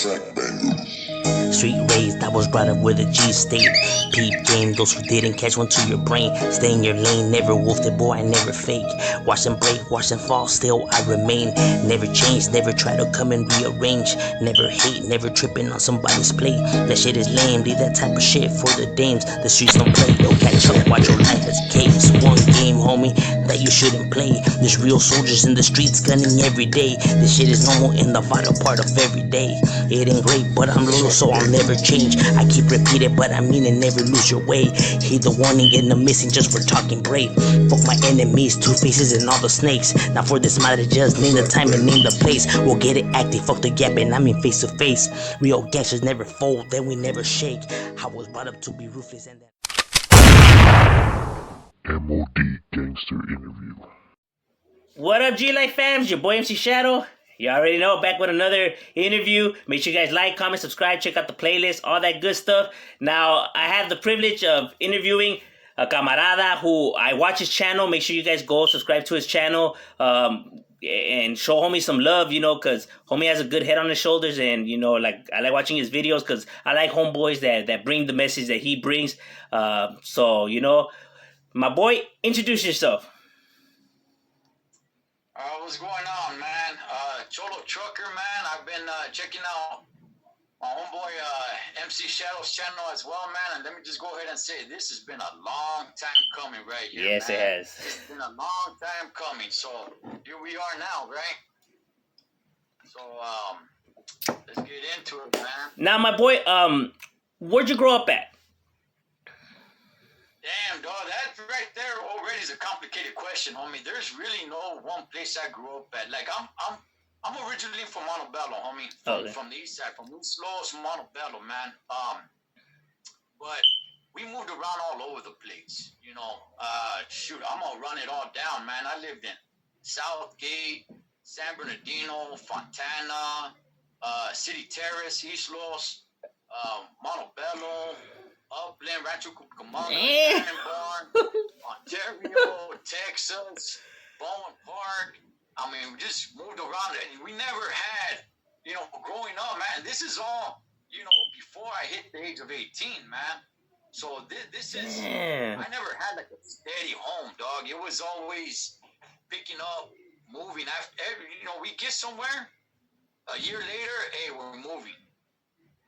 Street raised, I was brought up with a G state. Peep game, those who didn't catch one to your brain. Stay in your lane, never wolfed it, boy, I never fake. Watch them break, watch them fall, still I remain. Never change, never try to come and rearrange. Never hate, never tripping on somebody's plate. That shit is lame, leave that type of shit for the dames. The streets don't play, yo, catch up, watch your life escapes. One game, homie, that you shouldn't play. There's real soldiers in the streets gunning every day. This shit is normal in the vital part of every day. It ain't great, but I'm loyal, so I'll never change. I keep repeating, but I mean it, never lose your way. Heed the warning and the missing just for talking brave. Fuck my enemies, two faces and all the snakes. Now for this matter, just name the time and name the place. We'll get it active, fuck the gap, and I mean face to face. Real gangsters never fold, then we never shake. I was brought up to be ruthless and that. M.O.D. Gangster Interview. What up, G-Life fams? Your boy MC Shadow. You already know, back with another interview. Make sure you guys like, comment, subscribe, check out the playlist, all that good stuff. Now, I have the privilege of interviewing a camarada who I watch his channel. Make sure you guys go subscribe to his channel and show homie some love, you know, because homie has a good head on his shoulders. And, you know, like I like watching his videos because I like homeboys that bring the message that he brings. So, you know, my boy, introduce yourself. What's going on, man? Cholo Trucker, man. I've been checking out my homeboy MC Shadow's channel as well, man. And let me just go ahead and say, this has been a long time coming right here, Yes, man. it has. It's been a long time coming. So here we are now, right? So let's get into it, man. Now, my boy, where'd you grow up at? Damn, dog, that right there already is a complicated question, homie. There's really no one place I grew up at. Like, I'm originally from Montebello, homie. From the east side, from East Los, Montebello, man. But we moved around all over the place, you know. Shoot, I'm gonna run it all down, man. I lived in Southgate, San Bernardino, Fontana, City Terrace, East Los, Montebello, Upland, Rancho Cucamonga, Ontario, Texas, Bowen Park. I mean, we just moved around and we never had, you know, growing up, man. This is all, you know, before I hit the age of 18, man. So this is, I never had like a steady home, dog. It was always picking up, moving. After, you know, we get somewhere, a year later, hey, we're moving.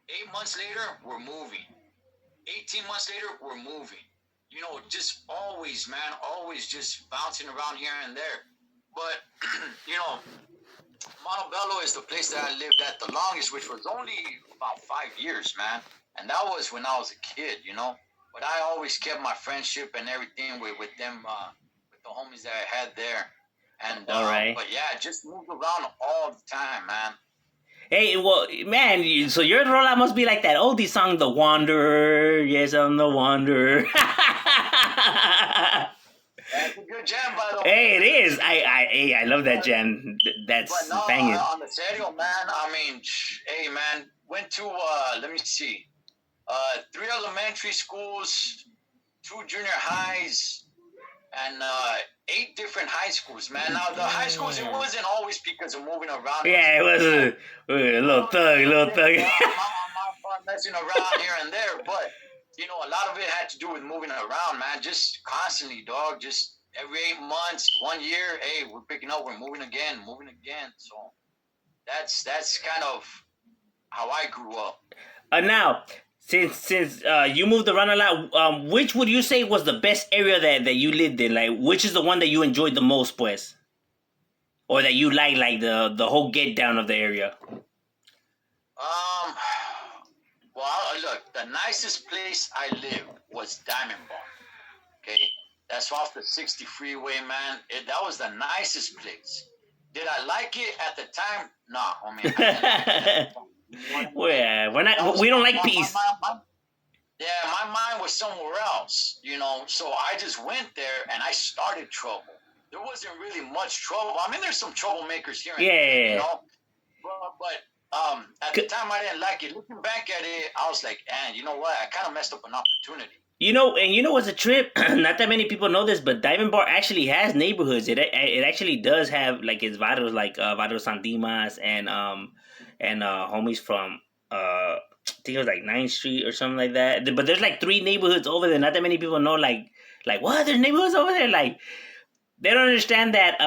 8 months later, we're moving. 18 months later, we're moving. You know, just always, man, always just bouncing around here and there. But, you know, Montebello is the place that I lived at the longest, which was only about 5 years, man. And that was when I was a kid, you know. But I always kept my friendship and everything with them, with the homies that I had there. And, all right. But yeah, just moved around all the time, man. Hey, well, man, so your rollout must be like that oldie song, The Wanderer. Yes, I'm the Wanderer. That's a good jam, by the way. Hey, it is. I love that jam. That's but no, banging. On the serio, man, I mean, hey, man, went to, let me see, 3 elementary schools, 2 junior highs, and 8 different high schools, man. Now, the high schools, it wasn't always because of moving around. Yeah, it was a little thug. My fun messing around here and there, but, you know, a lot of it had to do with moving around, man. Just constantly, dog. Just every 8 months, 1 year, hey, we're picking up, we're moving again. So that's kind of how I grew up. Now, since you moved around a lot, which would you say was the best area that you lived in? Like, which is the one that you enjoyed the most, pues? Or that you like the whole get down of the area? Well, look, the nicest place I lived was Diamond Bar. Okay, that's off the 60 freeway, man. That was the nicest place. Did I like it at the time? No, I mean, we don't like peace. My mind was somewhere else, you know. So I just went there and I started trouble. There wasn't really much trouble. I mean, there's some troublemakers here and there, you know. But at the time I didn't like it. Looking back at it, I was like, you know what? I kind of messed up an opportunity. And what's a trip? Not that many people know this, but Diamond Bar actually has neighborhoods. It actually does have like its vatos, like Vatos San Dimas and homies from I think it was like 9th Street or something like that. But there's like 3 neighborhoods over there. Not that many people know. Like what? There's neighborhoods over there. Like they don't understand that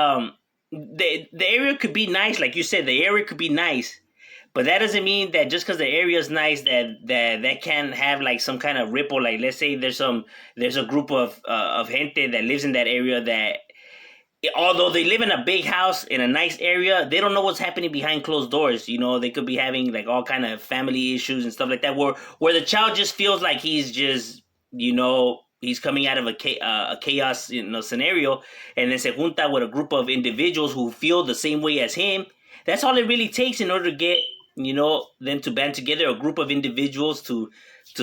the area could be nice, like you said. The area could be nice, but that doesn't mean that just because the area is nice that can have like some kind of ripple. Like let's say there's a group of gente that lives in that area that although they live in a big house in a nice area, they don't know what's happening behind closed doors. They could be having like all kind of family issues and stuff like that, where the child just feels like he's just he's coming out of a chaos scenario, and then se junta with a group of individuals who feel the same way as him. That's all it really takes in order to get them to band together, a group of individuals to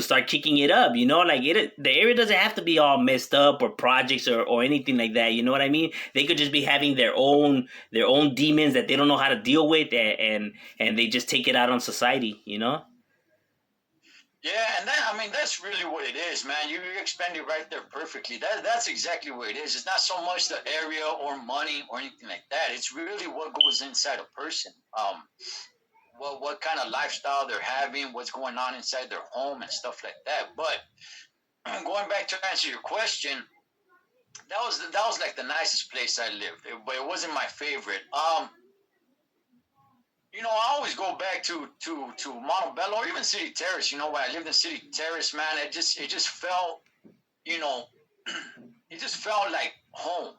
start kicking it up. The area doesn't have to be all messed up or projects or anything like that. You know what I mean? They could just be having their own demons that they don't know how to deal with, and they just take it out on society. Yeah, and that's really what it is, man. You explained it right there perfectly. That's exactly what it is. It's not so much the area or money or anything like that. It's really what goes inside a person. What kind of lifestyle they're having, what's going on inside their home and stuff like that. But going back to answer your question, that was like the nicest place I lived, but it wasn't my favorite. I always go back to Montebello or even City Terrace. When I lived in City Terrace, man, it just felt, it just felt like home.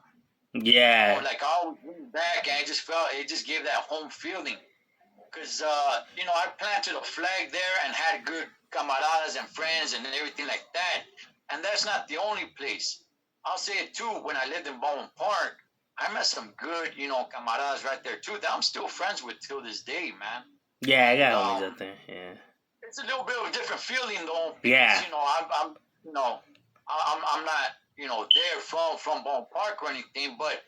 Yeah. Like I always went back, and it just gave that home feeling. Because, I planted a flag there and had good camaradas and friends and everything like that. And that's not the only place. I'll say it too, when I lived in Baldwin Park, I met some good, camaradas right there too that I'm still friends with till this day, man. Yeah, I got homies out there. Yeah. It's a little bit of a different feeling though. Because, Yeah. I'm not, there from Baldwin Park or anything, but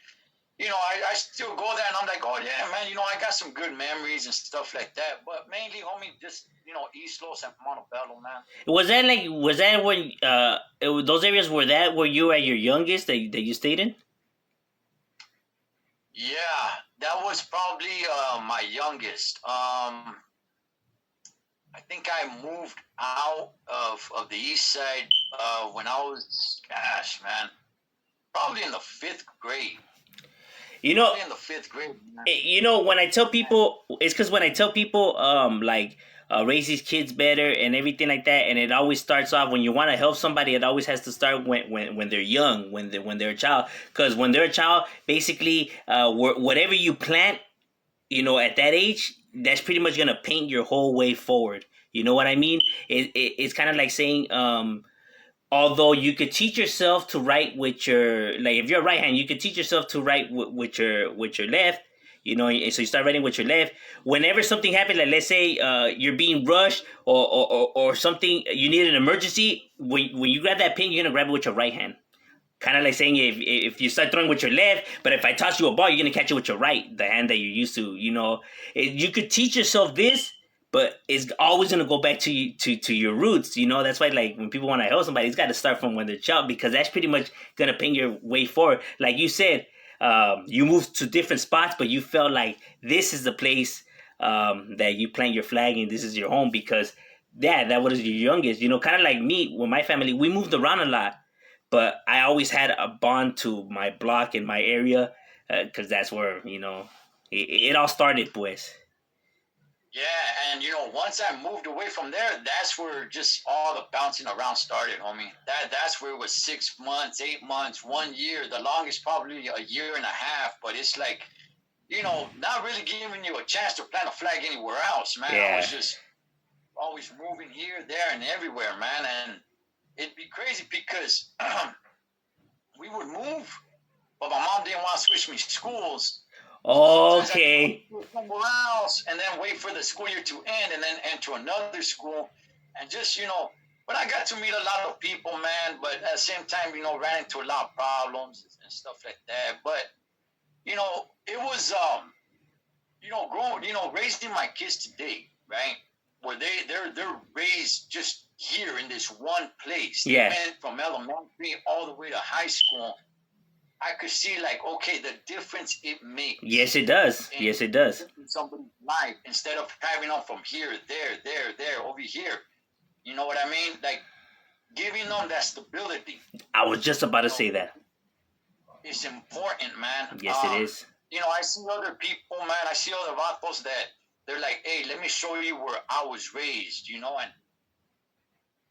I still go there and I'm like, oh yeah, man, I got some good memories and stuff like that. But mainly, homie, just East Los and Montebello, man. Was that when those areas where you were at your youngest that you stayed in? Yeah, that was probably my youngest. I think I moved out of the east side when I was, gosh, man, probably in the 5th grade. Probably in the 5th grade. Man. When I tell people, it's because when I tell people, raise these kids better and everything like that, and it always starts off when you want to help somebody. It always has to start when they're young, when they're a child. Because when they're a child, basically, whatever you plant, at that age, that's pretty much gonna paint your whole way forward. You know what I mean? It's kind of like saying, although you could teach yourself to write with your, like if you're a right hand, you could teach yourself to write with your left. And so you start writing with your left. Whenever something happens, like let's say you're being rushed or something, you need an emergency. When you grab that pen, you're gonna grab it with your right hand. Kind of like saying if you start throwing with your left, but if I toss you a ball, you're gonna catch it with your right, the hand that you're used to. You could teach yourself this, but it's always gonna go back to your roots. That's why like when people want to help somebody, it's got to start from when they're a child, because that's pretty much gonna paint your way forward. Like you said, you moved to different spots, but you felt like this is the place that you plant your flag and this is your home because that was your youngest. Kind of like me with my family, we moved around a lot, but I always had a bond to my block and my area because that's where it all started, pues. Yeah, and once I moved away from there, that's where just all the bouncing around started, homie. That's where it was 6 months, 8 months, 1 year, the longest probably a year and a half. But it's like, not really giving you a chance to plant a flag anywhere else, man. Yeah. I was just always moving here, there, and everywhere, man. And it'd be crazy because we would move, but my mom didn't want to switch me schools. Okay. Somewhere else, and then wait for the school year to end, and then enter another school, and just But I got to meet a lot of people, man. But at the same time, ran into a lot of problems and stuff like that. But it was growing, raising my kids today, right? where they're raised just here in this one place. They Yeah. went from elementary all the way to high school. I could see like, okay, the difference it makes. Yes, it does. in Yes, it does. somebody's life instead of having them from here, there, over here. You know what I mean? Like giving them that stability. I was just about to say that. It's important, man. Yes, it is. You know, I see other people, man. I see other vatos that they're like, hey, let me show you where I was raised, you know, and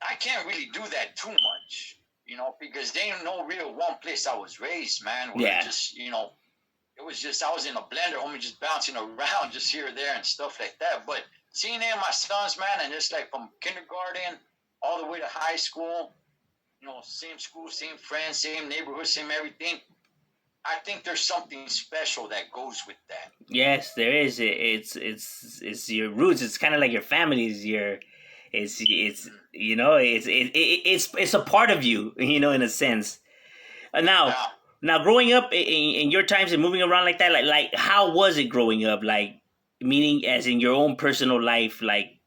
I can't really do that too much, you know, because there ain't no real one place I was raised, man. Where Yeah. just, you know, it was just, I was in a blender, homie, just bouncing around just here or there and stuff like that. But seeing them, my sons, man, and just like from kindergarten all the way to high school, you know, same school, same friends, same neighborhood, same everything. I think there's something special that goes with that. Yes, there is. It's your roots. It's kind of like your family. It's you know, it's a part of you, you know, in a sense. Now, Yeah. now, growing up in your times and moving around like that, like how was it growing up? Like, meaning as in your own personal life, like,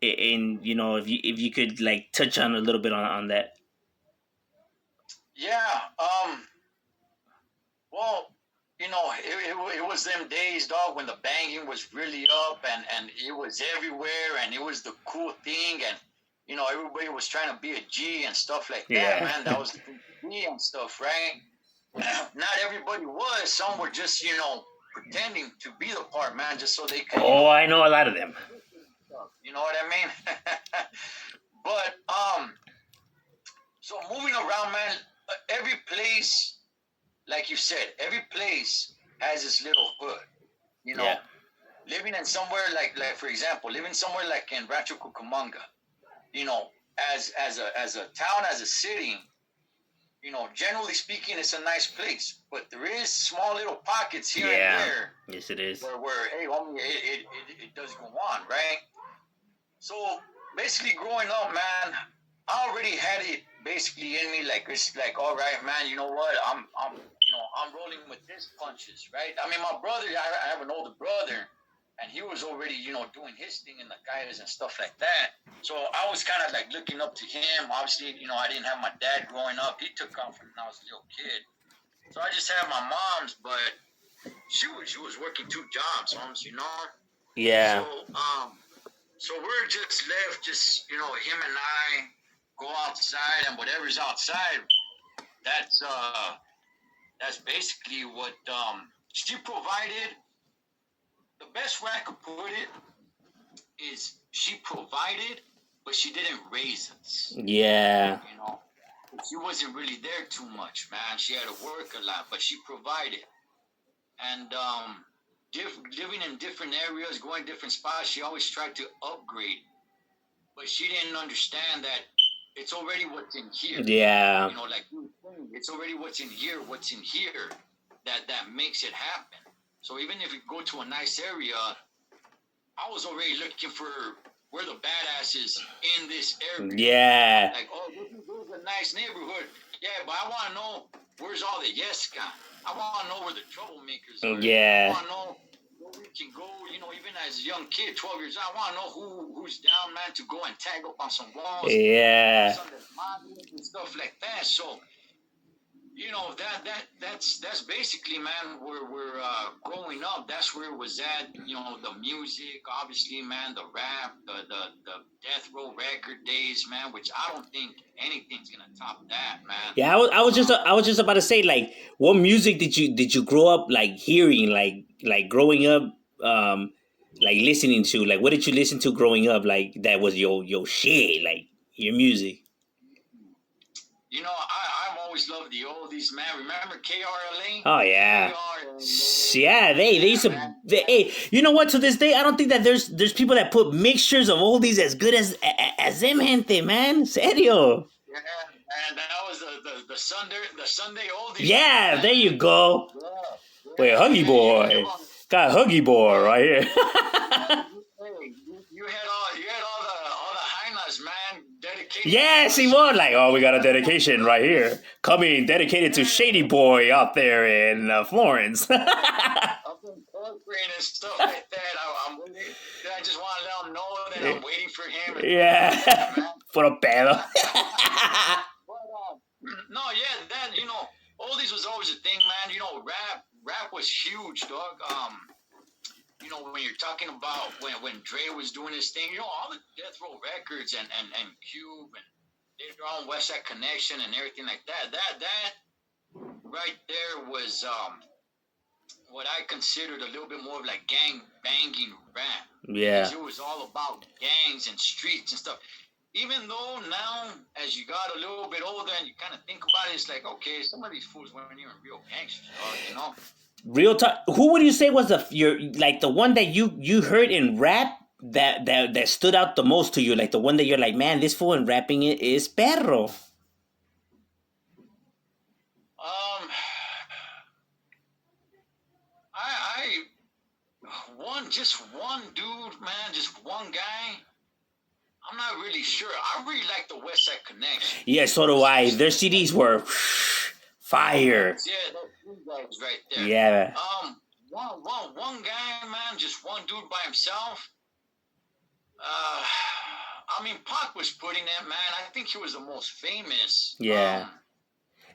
in you know, if you could like touch on a little bit on that. Yeah. Well, you know, it was them days, dog, when the banging was really up and it was everywhere and it was the cool thing and, you know, everybody was trying to be a G and stuff like that, Yeah. man. That was the thing to be and stuff, right? Not everybody was. Some were just, you know, pretending to be the part, man, just so they could, Oh, I know a lot of them. you know what I mean? But, so moving around, man, every place, like you said, every place has its little hood, you know. Yeah. Living in somewhere like for example, living somewhere like in Rancho Cucamonga, you know, as a town, as a city, you know, generally speaking, it's a nice place. But there is small little pockets here Yeah. and there Yes, it is. where hey, homie, it does go on, right? So basically, growing up, man, I already had it basically in me. Like it's like, all right, man, you know what? I'm rolling with his punches, right? I mean, my brother, I have an older brother, and he was already, you know, doing his thing in the guys and stuff like that. So I was kind of like looking up to him. Obviously, you know, I didn't have my dad growing up. He took off when I was a little kid. So I just had my mom's, but she was working 2 jobs, homes, you know. Yeah. So we're just left, just, you know, him and I go outside, and whatever's outside, that's basically what she provided. The best way I could put it is she provided, but she didn't raise us. Yeah. You know, she wasn't really there too much, man. She had to work a lot, but she provided. And living in different areas, going different spots, she always tried to upgrade. But she didn't understand that it's already what's in here. Yeah. You know, like it's already what's in here that makes it happen. So even if you go to a nice area, I was already looking for where the badass is in this area. Yeah. Like, oh, this is a nice neighborhood. Yeah, but I want to know where's all the yes guys. I want to know where the troublemakers are. Yeah. I want to know where we can go, you know, even as a young kid, 12 years old. I want to know who's down, man, to go and tag up on some walls. Yeah. And stuff like that. So, you know, that's basically, man, where we're growing up. That's where it was at. You know, the music, obviously, man, the rap, the Death Row record days, man, which I don't think anything's gonna top that, man. Yeah, I was just about to say, like, what music did you grow up like hearing, like growing up, like listening to, like what did you listen to growing up, like that was your shit, like your music? You know, I've always loved the oldies, man. Remember KRLA? Oh yeah, KRLA. yeah. They used to. Hey, you know what? To this day, I don't think that there's people that put mixtures of oldies as good as them gente, man. Serio. Yeah, and that was the Sunday oldies. Yeah, man. there you go. Yeah. Wait, Huggy Boy. Got Huggy Boy right here. You had all the highness, man, dedicated. Yes, he was like, oh, we got a dedication right here. Coming dedicated to Shady Boy out there in Florence. Up in whispering and stuff like that. I'm waiting. I just want to let him know that I'm waiting for him. And Yeah. like that, Puro pedo. But, no, yeah, that, oldies was always a thing, man. Rap was huge, dog. When you're talking about when Dre was doing his thing, all the Death Row Records and Cube and their own West Side Connection and everything like that. That right there was what I considered a little bit more of like gang banging rap. Yeah. Because it was all about gangs and streets and stuff. Even though now, as you got a little bit older and you kind of think about it, it's like, okay, some of these fools weren't even real gangsters, dog, Real talk. Who would you say was the one that you heard in rap that stood out the most to you? Like the one that you're like, man, this fool in rapping it is perro. Just one dude, man, just one guy. I'm not really sure. I really like the West Side Connection. Yeah, so do I. Their CDs were fire. Yeah, those guys right there. Yeah. One guy, man, just one dude by himself. Pac was putting that, man. I think he was the most famous. Yeah.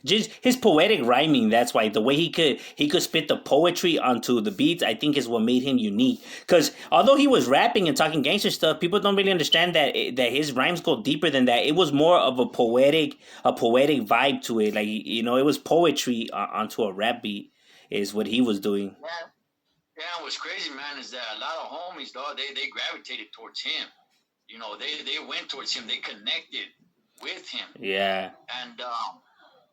Just his poetic rhyming, that's why the way he could spit the poetry onto the beats, I think is what made him unique. Because although he was rapping and talking gangster stuff, people don't really understand that his rhymes go deeper than that. It was more of a poetic vibe to it. Like, it was poetry onto a rap beat is what he was doing. Yeah, what's crazy, man, is that a lot of homies, dog, they gravitated towards him. They went towards him. They connected with him. Yeah. And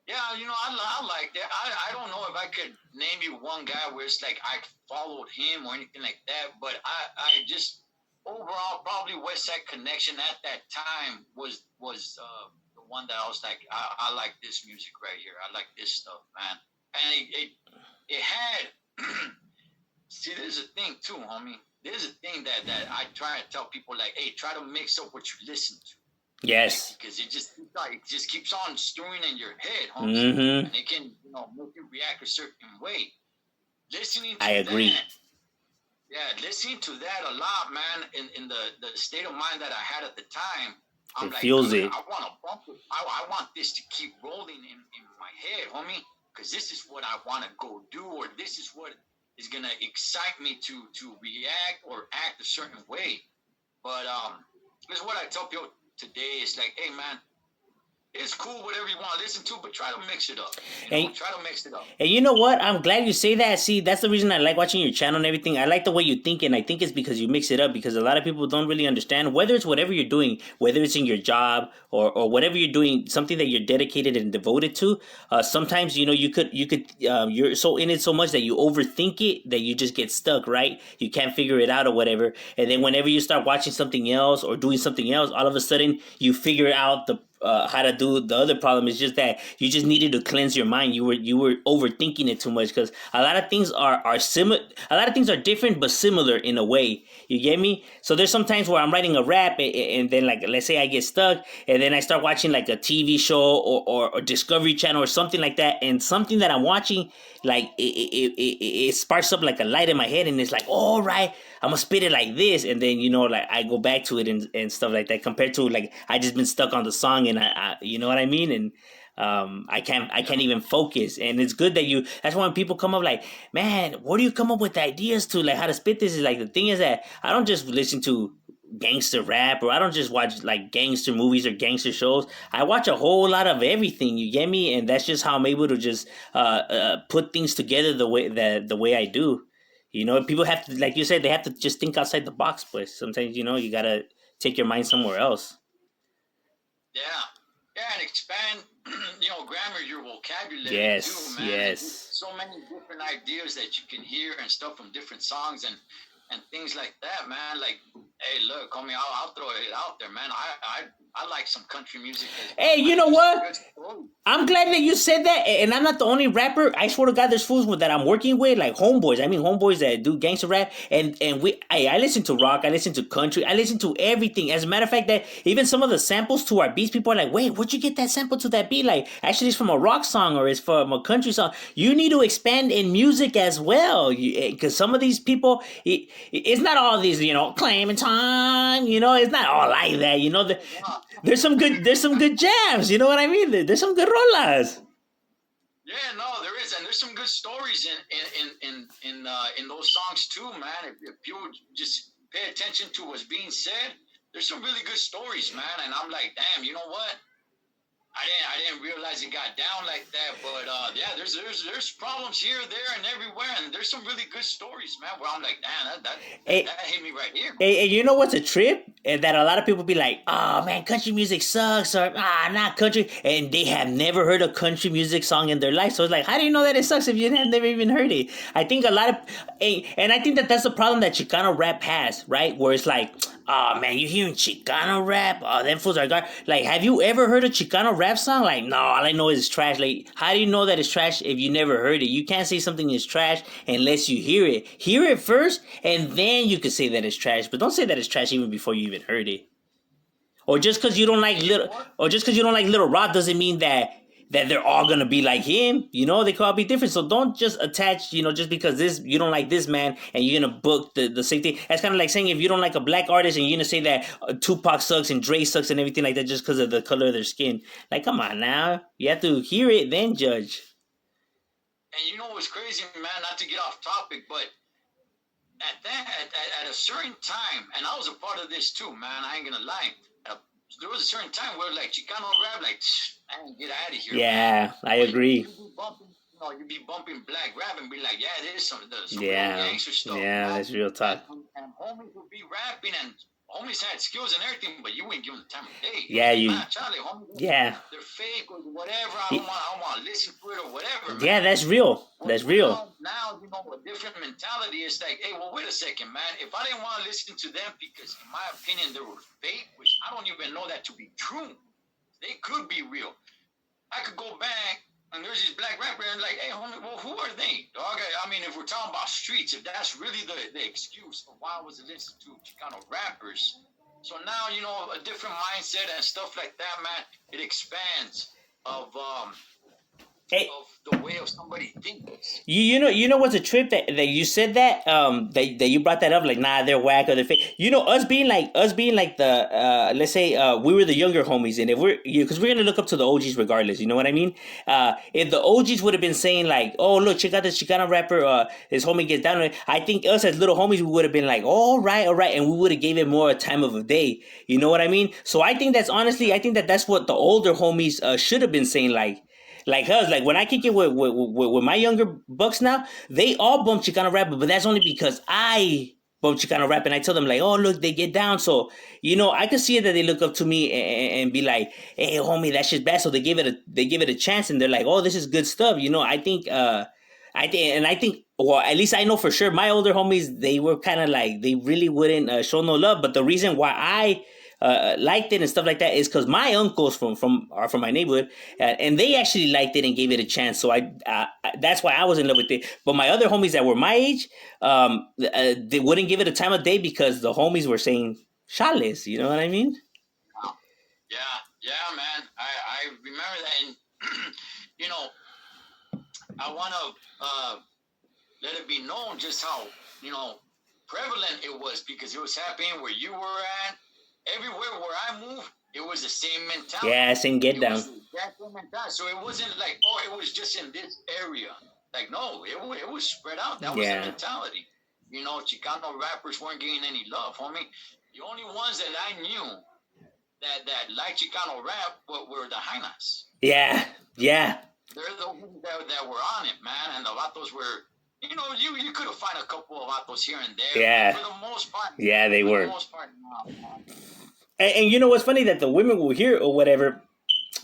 yeah, I like that. I don't know if I could name you one guy where it's like I followed him or anything like that, but I just overall probably West Side Connection at that time was the one that I was like, I like this music right here. I like this stuff, man. And it had see, there's a thing too, homie. There's a thing that I try to tell people, like, hey, try to mix up what you listen to. Yes. Because it just keeps on stirring in your head, homie. Mm-hmm. And it can, make you react a certain way. Listening to I agree. Listening to that a lot, man, in the state of mind that I had at the time, I'm it like, feels it. I want to bump it. I want this to keep rolling in my head, homie, because this is what I want to go do, or this is what is going to excite me to react or act a certain way. But this is what I tell people today. Is like, hey, man, it's cool, whatever you want to listen to, but try to mix it up. Try to mix it up. And you know what? I'm glad you say that. See, that's the reason I like watching your channel and everything. I like the way you think, and I think it's because you mix it up, because a lot of people don't really understand, whether it's whatever you're doing, whether it's in your job or whatever you're doing, something that you're dedicated and devoted to. Sometimes, you're so in it so much that you overthink it, that you just get stuck, right? You can't figure it out or whatever. And then whenever you start watching something else or doing something else, all of a sudden you figure out how to do the other problem. Is just that you just needed to cleanse your mind. You were overthinking it too much, because a lot of things are similar. A lot of things are different but similar in a way. You get me? So there's some times where I'm writing a rap and then, like, let's say I get stuck and then I start watching like a TV show or Discovery Channel or something like that, and something that I'm watching, like it sparks up like a light in my head, and it's like, all right, I'm gonna spit it like this, and then like I go back to it and stuff like that, compared to like I just been stuck on the song, and I you know what I mean, and I can't even focus. And it's good that that's why when people come up like, man, where do you come up with ideas to, like, how to spit this? Is like, the thing is that I don't just listen to gangster rap, or I don't just watch like gangster movies or gangster shows. I watch a whole lot of everything, you get me? And that's just how I'm able to just put things together the way I do. People have to, like you said, they have to just think outside the box, but sometimes, you gotta take your mind somewhere else. Yeah, and expand, grammar, your vocabulary. Yes, too, man. yes. So many different ideas that you can hear and stuff from different songs and things like that, man. Like, Hey, look, homie, I'll throw it out there, man. I like some country music as well, Hey, you man. know There's some what? good stories. I'm glad that you said that, and I'm not the only rapper. I swear to God, there's fools that I'm working with, like homeboys. I mean, homeboys that do gangster rap, and I listen to rock, I listen to country, I listen to everything. As a matter of fact, that even some of the samples to our beats, people are like, "Wait, where'd you get that sample to that beat?" Like, actually, it's from a rock song or it's from a country song. You need to expand in music as well, because some of these people, it's not all these, claiming time. It's not all like that. There's some good jams. You know what I mean? There's some good rolas. Yeah, no, there is, and there's some good stories in those songs too, man. If people just pay attention to what's being said, there's some really good stories, man. And I'm like, damn, you know what? I didn't realize it got down like that, but yeah, there's problems here, there, and everywhere, and there's some really good stories, man. Where I'm like, damn, Hey, that hit me right here. hey, you know what's a trip? That a lot of people be like, "Oh man, country music sucks," or not country," and they have never heard a country music song in their life. So it's like, how do you know that it sucks if you have never even heard it? I think a lot of, and I think that's the problem that Chicano rap has, right? Where it's like, "Oh man, you hearing Chicano rap? Oh, them fools are like, have you ever heard a Chicano rap song? Like, no, all I know is it's trash. Like, how do you know that it's trash if you never heard it? You can't say something is trash unless you hear it. Hear it first, and then you can say that it's trash. But don't say that it's trash even before you even heard it. Or just because you don't like Little Rock doesn't mean that they're all gonna be like him. They could all be different. So don't just attach, just because you don't like this man and you're gonna book the same thing. That's kind of like saying if you don't like a black artist and you're gonna say that Tupac sucks and Dre sucks and everything like that just because of the color of their skin. Like, come on now, you have to hear it then judge. And you know what's crazy, man? Not to get off topic, but at a certain time, and I was a part of this too, man. I ain't gonna lie. There was a certain time where like Chicano rap, like, man, get out of here. Yeah, man. I agree. You'd be bumping black rap and be like, yeah, there's some Yeah, real gangster stuff. yeah, man. that's real talk. And homies would be rapping, and homies had skills and everything, but you ain't giving the time of day. Yeah, man, Charlie, homies, yeah, they're fake or whatever. I don't want to listen to it or whatever. Man. yeah. That's real. That's real. Now, a different mentality is like, hey, well, wait a second, man. If I didn't want to listen to them because, in my opinion, they were fake, which I don't even know that to be true. They could be real. I could go back and there's this black rapper and like, hey, homie, well, who are they? Dog? I mean, if we're talking about streets, if that's really the excuse for why I was listening to Chicano rappers. So now, a different mindset and stuff like that, man, it expands of the way of somebody thinks. You know what's a trip that you said that you brought that up, like, nah, they're whack or they're fake. Us being like the let's say we were the younger homies, and if because we're gonna look up to the OGs regardless, you know what I mean? If the OGs would have been saying like, oh look, check out this Chicano rapper, his homie gets down, I think us as little homies we would have been like, all right, and we would have gave it more time of a day. You know what I mean? So I think that's what the older homies should have been saying, like us, like when I kick it with my younger bucks now, they all bump Chicano rap, but that's only because I bump Chicano rap and I tell them like, oh look, they get down. So I can see it that they look up to me and be like, hey homie, that shit's bad. So they give it a chance and they're like, oh, this is good stuff. I think, well, at least I know for sure my older homies, they were kind of like, they really wouldn't show no love. But the reason why I liked it and stuff like that is because my uncles are from my neighborhood, and they actually liked it and gave it a chance. So that's why I was in love with it. But my other homies that were my age, they wouldn't give it a time of day because the homies were saying chales. You know what I mean? Yeah, man. I remember that, and I want to let it be known just how prevalent it was, because it was happening where you were at. Everywhere where I moved, it was the same mentality. Yeah, same get down. So it wasn't like, it was just in this area. Like, no, it was spread out. That was the mentality. Chicano rappers weren't getting any love, homie. The only ones that I knew that liked Chicano rap were the Jainas. Yeah. They're the ones that were on it, man. And the vatos were, you could have found a couple of vatos here and there. Yeah. For the most part. Yeah, they were. For the most part, no. And you know what's funny, that the women will hear or whatever,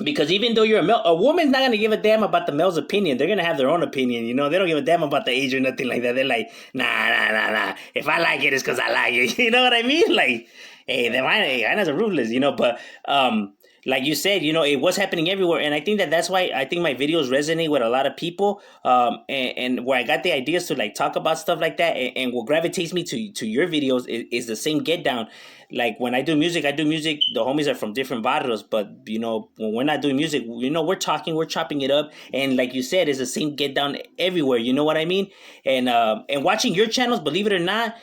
Because even though you're a male, a woman's not gonna give a damn about the male's opinion. They're gonna have their own opinion. You know, they don't give a damn about the age or nothing like that. They're like, nah. If I like it, it's because I like it. You know what I mean? Like, hey, the vainas are ruthless. You know, but like you said, you know, it was happening everywhere, and I think that's why I think my videos resonate with a lot of people. And where I got the ideas to like talk about stuff like that, and what gravitates me to your videos is the same get down. Like when I do music, the homies are from different barrios, but you know, when we're not doing music, you know, we're talking, we're chopping it up, and like you said, it's the same get down everywhere. You know what I mean? And watching your channels, believe it or not,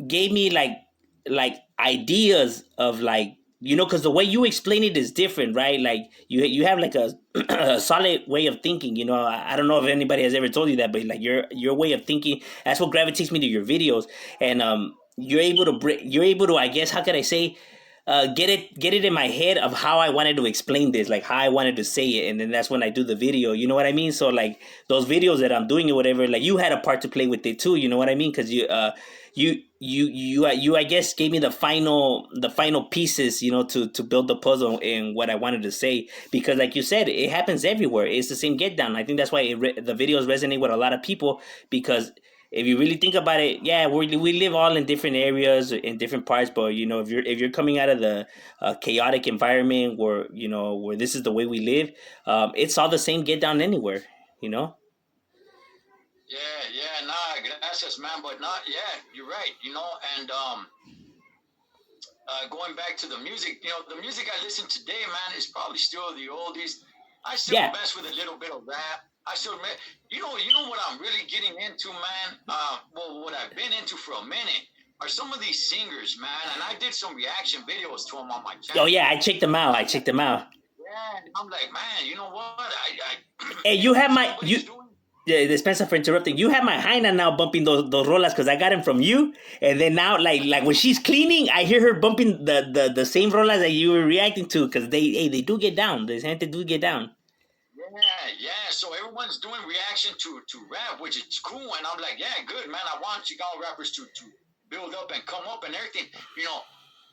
gave me like ideas of like, you know, because the way you explain it is different, right? Like you have like a solid way of thinking. You know, I don't know if anybody has ever told you that, but like your way of thinking, that's what gravitates me to your videos. And you're able to, I guess, how could I say, get it in my head of how I wanted to explain this, like how I wanted to say it, and then that's when I do the video. You know what I mean? So like those videos that I'm doing or whatever, like you had a part to play with it too. You know what I mean? Because you I guess gave me the final pieces, you know, to build the puzzle in what I wanted to say. Because like you said, it happens everywhere. It's the same get down. I think that's why the videos resonate with a lot of people, because if you really think about it, yeah, we live all in different areas, in different parts. But you know, if you're coming out of the chaotic environment where, you know, where this is the way we live, it's all the same get down anywhere. You know. Yeah, nah, gracias, man. But not, yeah, you're right, you know. And going back to the music, you know, the music I listen today, man, is probably still the oldies. I still Yeah. mess with a little bit of rap. You know what I'm really getting into, man. Well, what I've been into for a minute are some of these singers, man. And I did some reaction videos to them on my channel. Oh yeah, I checked them out. I checked them out. Yeah, and I'm like, man, you know what? Hey, you you know have what my you. somebody's doing? Yeah, Dispensa for interrupting. You have my Jaina now bumping those rolas because I got them from you, and then now like when she's cleaning, I hear her bumping the same rolas that you were reacting to, because they do get down. The gente do get down. Yeah. So everyone's doing reaction to rap, which is cool. And I'm like, yeah, good, man. I want Chicano rappers to build up and come up and everything. You know,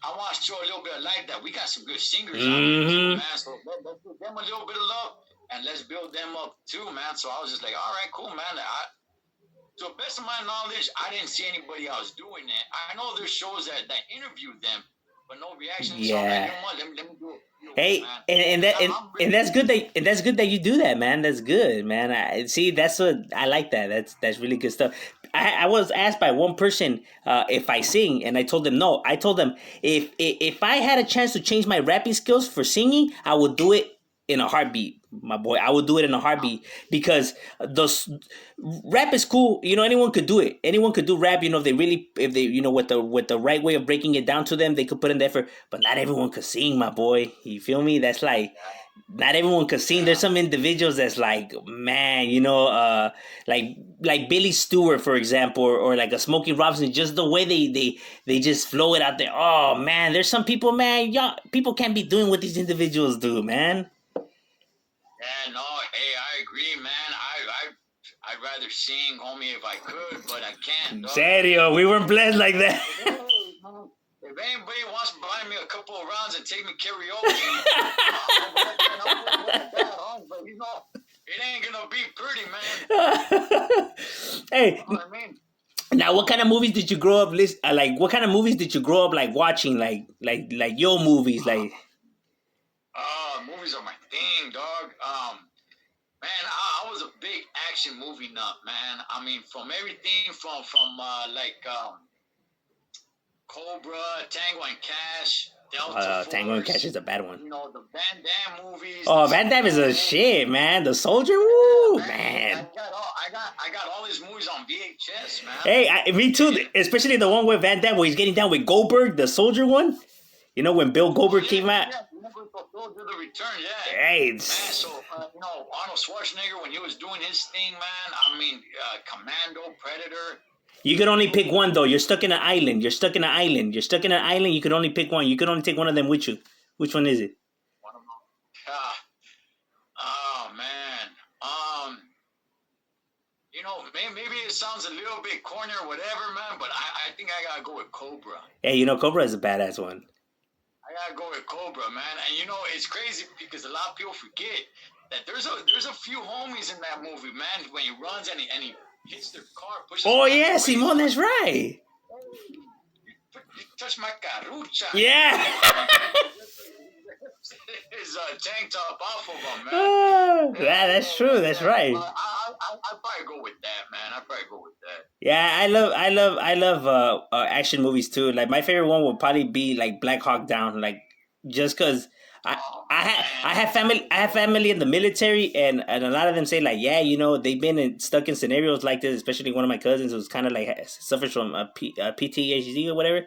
I want to show a little bit of light that we got some good singers out here too, man. So let's give them a little bit of love and let's build them up too, man. So I was just like, all right, cool, man. To the best of my knowledge, I didn't see anybody else doing it. I know there's shows that interviewed them, but no reaction. So I'm like, you know what? Let me do it. Hey, Man. and that's good that you do that, man. That's good, man. I see. That's what I like. That's really good stuff. I was asked by one person if I sing, and I told them no. I told them if I had a chance to change my rapping skills for singing, I would do it in a heartbeat, my boy. I would do it in a heartbeat, because those rap is cool. You know, anyone could do it. Anyone could do rap. You know, if they, you know, with the right way of breaking it down to them, they could put in the effort. But not everyone could sing, my boy. You feel me? That's like, not everyone could sing. There's some individuals that's like, man, you know, like Billy Stewart, for example, or like a Smokey Robinson. Just the way they just flow it out there. Oh man, there's some people, man. Y'all people can't be doing what these individuals do, man. Yeah, no, hey, I agree, man. I'd rather sing, homie, if I could, but I can't. Dog. Serio, we weren't blessed like that. If anybody wants to buy me a couple of rounds and take me karaoke, but you know, it ain't gonna be pretty, man. Hey, You know what I mean? now what kind of movies did you grow up like? What kind of movies did you grow up like watching? Like your movies, like. Movies are my thing, dog. Man, I was a big action movie nut, man. I mean, from everything from Cobra, Tango and Cash, Delta Tango and Force, Cash is a bad one. You know, the Van Damme movies. Oh, Van Damme is a shit, man. The Soldier, woo, man. I got all these movies on VHS, man. Hey, me too. Especially the one with Van Damme where he's getting down with Goldberg, the Soldier one. You know, when Bill Goldberg came out. Yeah, Soldier the Return, yeah. Hey, man, so, you know, Arnold Schwarzenegger, when he was doing his thing, man, I mean, Commando, Predator. You could only pick one, though. You're stuck in an island. You could only pick one. You could only take one of them with you. Which one is it? One of them. Oh, man. You know, maybe it sounds a little bit corny or whatever, man, but I think I gotta go with Cobra. Hey, you know, Cobra is a badass one. gotta go with Cobra, man. And you know, it's crazy because a lot of people forget that there's a few homies in that movie, man. When he runs and he hits their car, pushes Oh them out yeah, the way, Simon, that's right. you touch my carucha. Yeah. His tank top off of him, man. Yeah, that's true. That's right. Well, I'd probably go with that, man. I'd probably go with that. Yeah, I love action movies too. Like my favorite one would probably be like Black Hawk Down. Like just cause I have family in the military, and a lot of them say like, yeah, you know, they've been stuck in scenarios like this. Especially one of my cousins who's kind of like suffers from PTSD or whatever.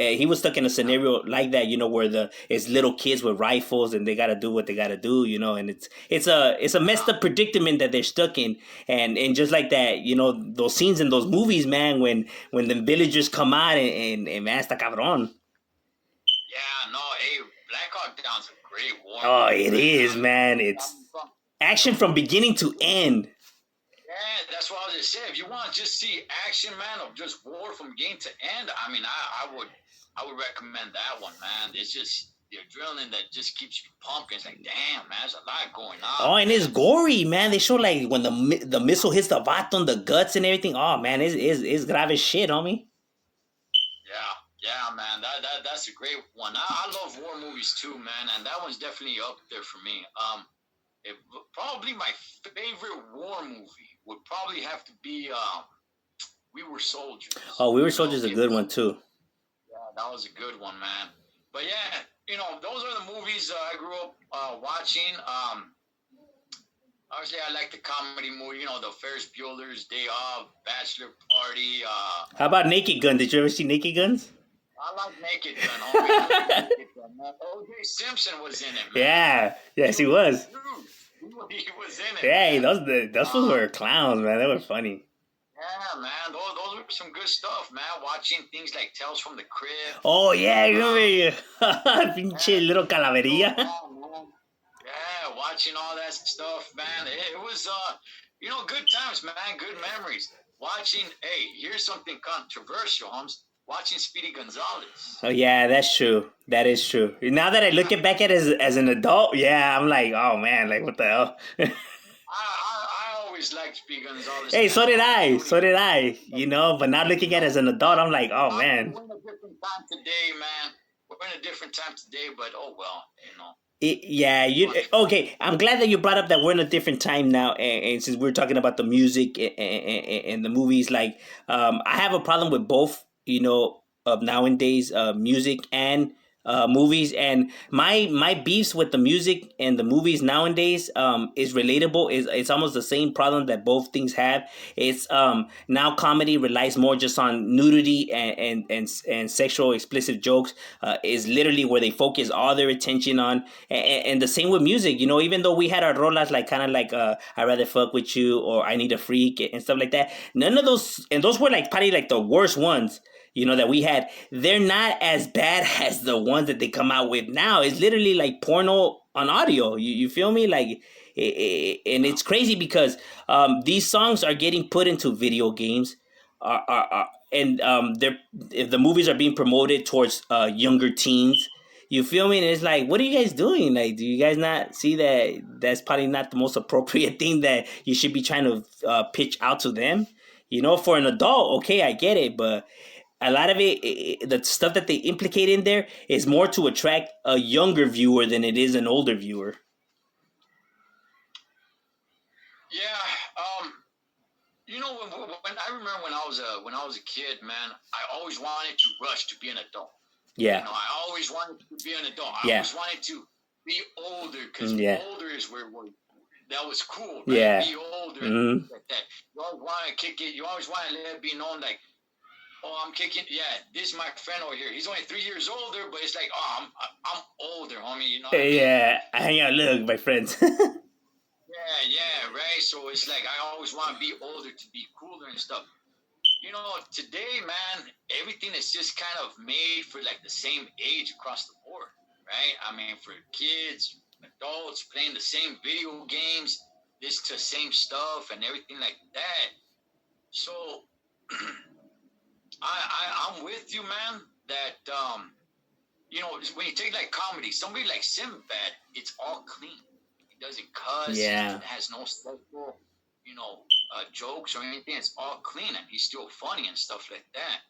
And he was stuck in a scenario like that, you know, where it's little kids with rifles and they gotta do what they gotta do, you know, and it's a messed up predicament that they're stuck in, and just like that, you know, those scenes in those movies, man, when the villagers come out and man, está cabrón. Yeah, no, hey, Black Hawk Down's a great war. Oh, movie, it is, man. It's action from beginning to end. Yeah, that's what I was just saying. If you want to just see action, man, of just war from beginning to end, I mean, I would recommend that one, man. It's just the adrenaline that just keeps you pumping. It's like, damn, man, there's a lot going on. Oh, and it's gory, man. They show like when the missile hits the vato on the guts and everything. Oh man, it's grave shit, homie. Yeah, man, that's a great one. I love war movies too, man, and that one's definitely up there for me. Probably my favorite war movie would probably have to be We Were Soldiers. Oh, We Were Soldiers is a good one too. Yeah, that was a good one, man. But yeah, you know, those are the movies I grew up watching. Obviously, I like the comedy movie, you know, the Ferris Bueller's Day Off, Bachelor Party. How about Naked Gun? Did you ever see Naked Guns? I like Naked Gun. Oh, man. Naked Gun, man. O.J. Simpson was in it, man. Yeah, yes, he was. Dude, he was in it. Yeah, those fools were clowns, man. They were funny. Yeah, man, those were some good stuff, man. Watching things like Tales from the Crypt. Oh yeah, you remember? Pinche little calaverilla. Yeah, watching all that stuff, man. It was, you know, good times, man. Good memories. Watching, hey, here's something controversial, Holmes. Watching Speedy Gonzalez. Oh yeah, that's true. That is true. Now that I look back at it as an adult, yeah, I'm like, oh man, like what the hell? I always liked Speedy Gonzalez. Hey, man. so did I. So did I. You know, but now looking at it as an adult, I'm like, oh man. We're in a different time today, man. We're in a different time today, but oh well, you know. Okay. I'm glad that you brought up that we're in a different time now, and since we're talking about the music and the movies, like I have a problem with both, you know, of nowadays music and movies, and my beefs with the music and the movies nowadays is relatable. It's almost the same problem that both things have. It's now comedy relies more just on nudity and sexual explicit jokes. Is literally where they focus all their attention on, and the same with music. You know, even though we had our rolas like kind of like I'd rather fuck with you or I need a freak and stuff like that. None of those, and those were like probably like the worst ones, you know, that we had. They're not as bad as the ones that they come out with now. It's literally like porno on audio. You feel me? Like, and it's crazy because these songs are getting put into video games, and the movies are being promoted towards younger teens. You feel me? And it's like, what are you guys doing? Like, do you guys not see that that's probably not the most appropriate thing that you should be trying to pitch out to them? You know, for an adult, okay, I get it, but a lot of it, the stuff that they implicate in there is more to attract a younger viewer than it is an older viewer. Yeah, you know, when I remember when I was a kid, man, I always wanted to rush to be an adult. Yeah. You know, I always wanted to be an adult. I Yeah. always wanted to be older because Yeah. older is where that was cool. Right? Yeah. Be older. Mhm. Like that. You always want to kick it. You always want to let it be known, like, oh, I'm kicking. Yeah, this is my friend over here. He's only 3 years older, but it's like, oh, I'm older, homie. You know. What I mean? Yeah, I hang out. Look, my friends. Yeah, right. So it's like I always want to be older to be cooler and stuff. You know, today, man, everything is just kind of made for like the same age across the board, right? I mean, for kids, adults playing the same video games, this to same stuff and everything like that. So I'm with you, man, that you know, when you take like comedy, somebody like Sinbad, it's all clean. He doesn't cuss. Yeah. He has no sexual, you know, jokes or anything. It's all clean, and he's still funny and stuff like that.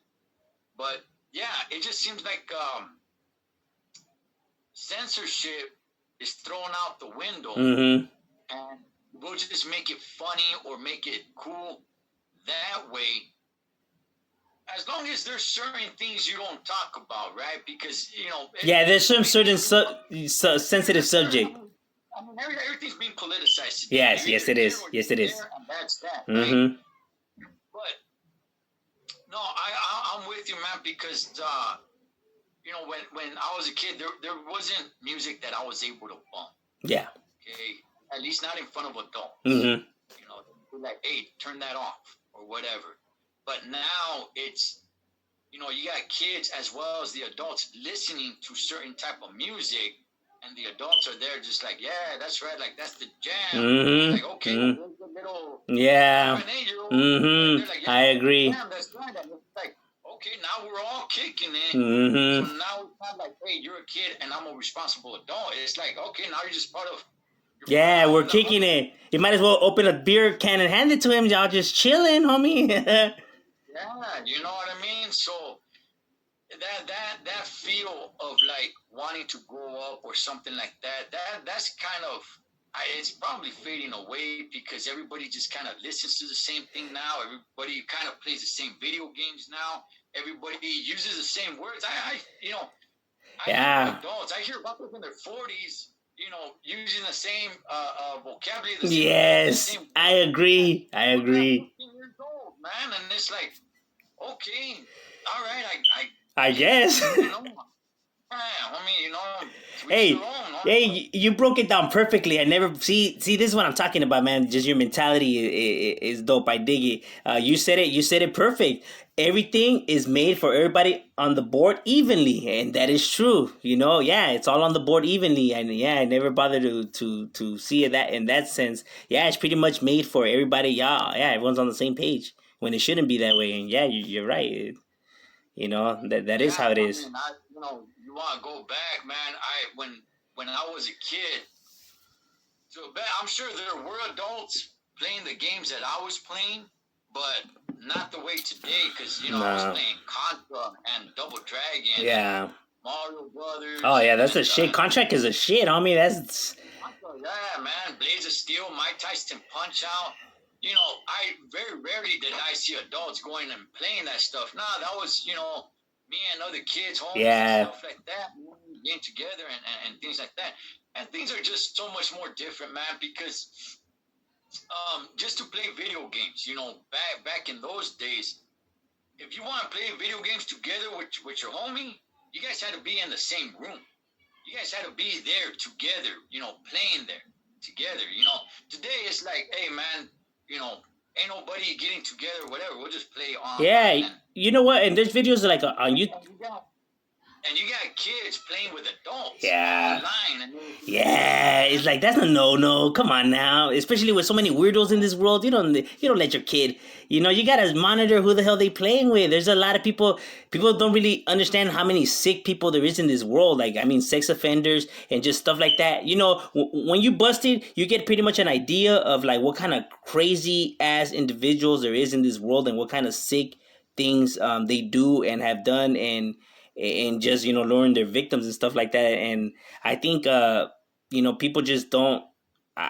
But yeah, it just seems like censorship is thrown out the window, and we'll just make it funny or make it cool that way. As long as there's certain things you don't talk about, right? Because, you know... Yeah, there's some certain sensitive subject. I mean, everything's being politicized today. Yes, it is. Yes, it is. And that's that, right? But, no, I'm with you, man, because, you know, when I was a kid, there wasn't music that I was able to bump. Yeah. Okay? At least not in front of adults. You know, like, hey, turn that off or whatever. But now it's, you know, you got kids as well as the adults listening to certain type of music, and the adults are there just like, yeah, that's right, like that's the jam. Like, okay, there's a little 7-8-year-old. Like, yeah, I agree. Jam, that's right. And it's like, okay, now we're all kicking it. So now it's not like, hey, you're a kid and I'm a responsible adult. It's like, okay, now you're just part of. Yeah, we're kicking it. You might as well open a beer can and hand it to him. Y'all just chilling, homie. Yeah, you know what I mean? So that feel of like wanting to grow up or something like that's kind of it's probably fading away because everybody just kind of listens to the same thing now. Everybody kind of plays the same video games now. Everybody uses the same words. I you know, I hear adults. I hear about people in their 40s, you know, using the same vocabulary. Yes, I agree. I agree. 15 years old, man, and it's like, okay, all right, I guess. You know, I mean, you know, hey, you broke it down perfectly. I never see. This is what I'm talking about, man. Just your mentality is dope. I dig it. You said it perfect. Everything is made for everybody on the board evenly, and that is true. You know, yeah, it's all on the board evenly, and yeah, I never bothered to see it that in that sense. Yeah, it's pretty much made for everybody. Yeah, everyone's on the same page when it shouldn't be that way. And yeah, you're right. You know, that is how it is. I mean, you know, you want to go back, man. When I was a kid, so I'm sure there were adults playing the games that I was playing, but not the way today. Because you know, I was playing Contra and Double Dragon. Yeah. Mario Brothers. Oh yeah, that's a shit. Contract is a shit, homie. That's. Yeah, man. Blades of Steel, Mike Tyson Punch Out. You know, I very rarely did I see adults going and playing that stuff. Nah, that was, you know, me and other kids, homies, and stuff like that, getting together and things like that. And things are just so much more different, man, because just to play video games, you know, back in those days, if you want to play video games together with your homie, you guys had to be in the same room. You guys had to be there together, you know, playing there together. You know, today it's like, hey, man, you know, ain't nobody getting together or whatever. We'll just play on. Yeah, you know what? And there's videos like on YouTube. And you got kids playing with adults. Yeah. Online. Yeah, it's like that's a no. Come on now, especially with so many weirdos in this world. You don't let your kid. You know, you gotta monitor who the hell they playing with. There's a lot of people. People don't really understand how many sick people there is in this world. Like, I mean, sex offenders and just stuff like that. You know, when you busted, you get pretty much an idea of like what kind of crazy ass individuals there is in this world and what kind of sick things they do and have done and just, you know, luring their victims and stuff like that. And I think, you know, people just don't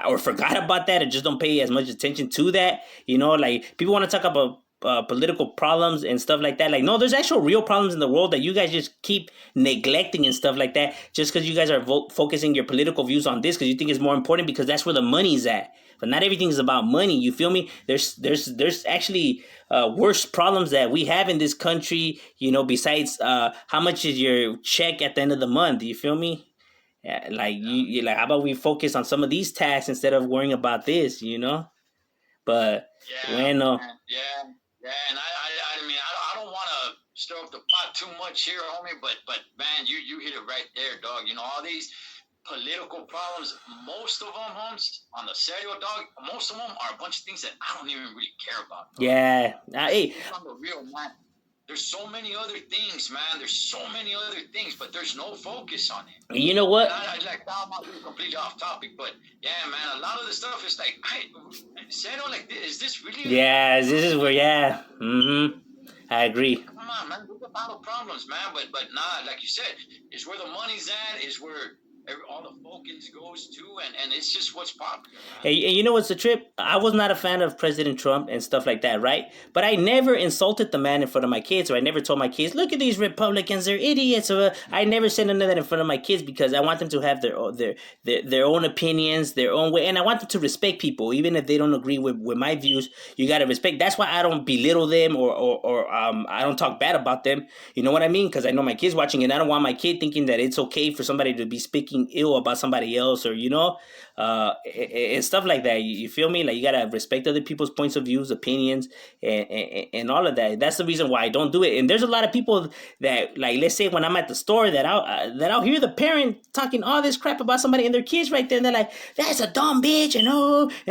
or forgot about that or just don't pay as much attention to that. You know, like people want to talk about political problems and stuff like that. Like, no, there's actual real problems in the world that you guys just keep neglecting and stuff like that just because you guys are focusing your political views on this because you think it's more important because that's where the money's at. But not everything is about money. You feel me? There's actually worse problems that we have in this country, you know, besides how much is your check at the end of the month. You feel me? Yeah, like you like, how about we focus on some of these tasks instead of worrying about this, you know? But bueno. Yeah, and I mean, I don't want to stir up the pot too much here, homie, but man, you hit it right there, dog. You know, all these political problems, most of them, homes, on the serio, dog, most of them are a bunch of things that I don't even really care about. Dog. Yeah. Hey. On the real, man. There's so many other things, man. There's so many other things, but there's no focus on it. You know what? And I like, I'm not being completely off topic, but yeah, man, a lot of the stuff is like, I said, oh, like, is this really? Yeah, this is where, yeah. I agree. Come on, man. There's a lot of problems, man. But nah, like you said, is where the money's at, is where all the focus goes to, and it's just what's popular. And you know what's the trip? I was not a fan of President Trump and stuff like that, right? But I never insulted the man in front of my kids, or I never told my kids, "Look at these Republicans, they're idiots." Or I never said none of that in front of my kids because I want them to have their own opinions, their own way, and I want them to respect people, even if they don't agree with my views. You gotta respect. That's why I don't belittle them or I don't talk bad about them. You know what I mean? Because I know my kids watching, and I don't want my kid thinking that it's okay for somebody to be speaking ill about somebody else, or and stuff like that. You feel me? Like, you gotta respect other people's points of views, opinions, and all of that. That's the reason why I don't do it. And there's a lot of people that, like, let's say when I'm at the store, that I'll hear the parent talking all this crap about somebody and their kids right there, and they're like, "That's a dumb bitch," and